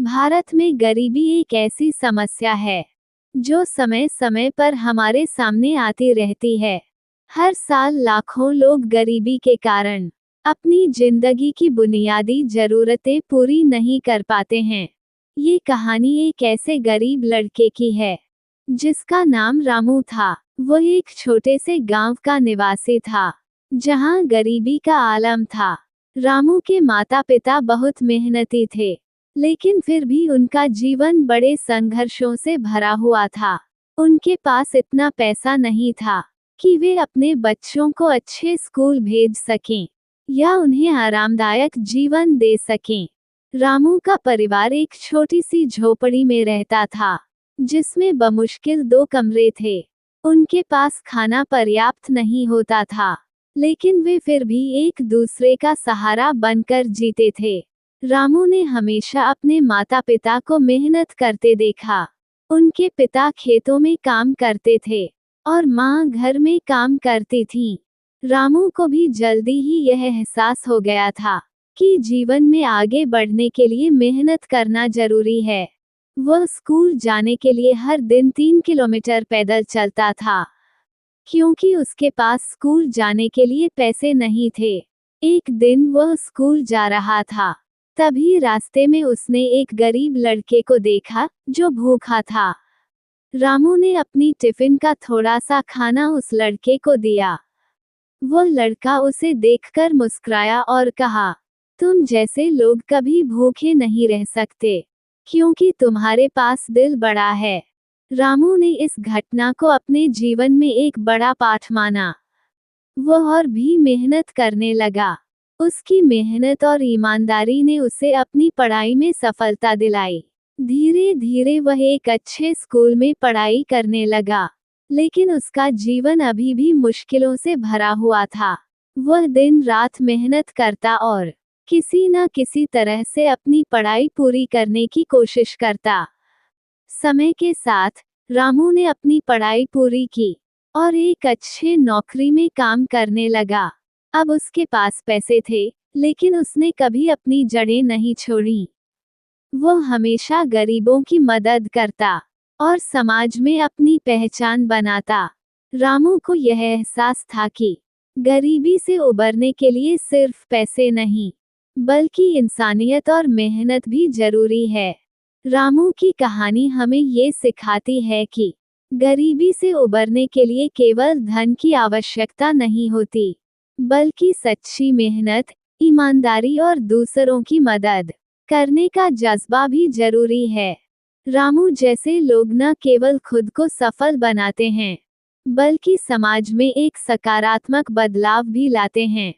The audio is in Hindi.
भारत में गरीबी एक ऐसी समस्या है जो समय समय पर हमारे सामने आती रहती है। हर साल लाखों लोग गरीबी के कारण अपनी जिंदगी की बुनियादी जरूरतें पूरी नहीं कर पाते हैं। ये कहानी एक ऐसे गरीब लड़के की है जिसका नाम रामू था। वो एक छोटे से गांव का निवासी था जहां गरीबी का आलम था। रामू के माता पिता बहुत मेहनती थे, लेकिन फिर भी उनका जीवन बड़े संघर्षों से भरा हुआ था। उनके पास इतना पैसा नहीं था कि वे अपने बच्चों को अच्छे स्कूल भेज सकें या उन्हें आरामदायक जीवन दे सकें। रामू का परिवार एक छोटी सी झोपड़ी में रहता था जिसमें बमुश्किल 2 कमरे थे। उनके पास खाना पर्याप्त नहीं होता था, लेकिन वे फिर भी एक दूसरे का सहारा बनकर जीते थे। रामू ने हमेशा अपने माता पिता को मेहनत करते देखा। उनके पिता खेतों में काम करते थे और माँ घर में काम करती थी। रामू को भी जल्दी ही यह एहसास हो गया था कि जीवन में आगे बढ़ने के लिए मेहनत करना जरूरी है। वह स्कूल जाने के लिए हर दिन 3 किलोमीटर पैदल चलता था, क्योंकि उसके पास स्कूल जाने के लिए पैसे नहीं थे। एक दिन वह स्कूल जा रहा था, तभी रास्ते में उसने एक गरीब लड़के को देखा जो भूखा था। रामू ने अपनी टिफिन का थोड़ा सा खाना उस लड़के को दिया। वो लड़का उसे देखकर मुस्कुराया और कहा, तुम जैसे लोग कभी भूखे नहीं रह सकते, क्योंकि तुम्हारे पास दिल बड़ा है। रामू ने इस घटना को अपने जीवन में एक बड़ा पाठ माना। वह और भी मेहनत करने लगा। उसकी मेहनत और ईमानदारी ने उसे अपनी पढ़ाई में सफलता दिलाई। धीरे धीरे वह एक अच्छे स्कूल में पढ़ाई करने लगा, लेकिन उसका जीवन अभी भी मुश्किलों से भरा हुआ था। वह दिन रात मेहनत करता और किसी न किसी तरह से अपनी पढ़ाई पूरी करने की कोशिश करता। समय के साथ रामू ने अपनी पढ़ाई पूरी की और एक अच्छे नौकरी में काम करने लगा। अब उसके पास पैसे थे, लेकिन उसने कभी अपनी जड़ें नहीं छोड़ी। वो हमेशा गरीबों की मदद करता और समाज में अपनी पहचान बनाता। रामू को यह एहसास था कि गरीबी से उबरने के लिए सिर्फ पैसे नहीं, बल्कि इंसानियत और मेहनत भी जरूरी है। रामू की कहानी हमें ये सिखाती है कि गरीबी से उबरने के लिए केवल धन की आवश्यकता नहीं होती, बल्कि सच्ची मेहनत, ईमानदारी और दूसरों की मदद करने का जज्बा भी जरूरी है। रामू जैसे लोग न केवल खुद को सफल बनाते हैं, बल्कि समाज में एक सकारात्मक बदलाव भी लाते हैं।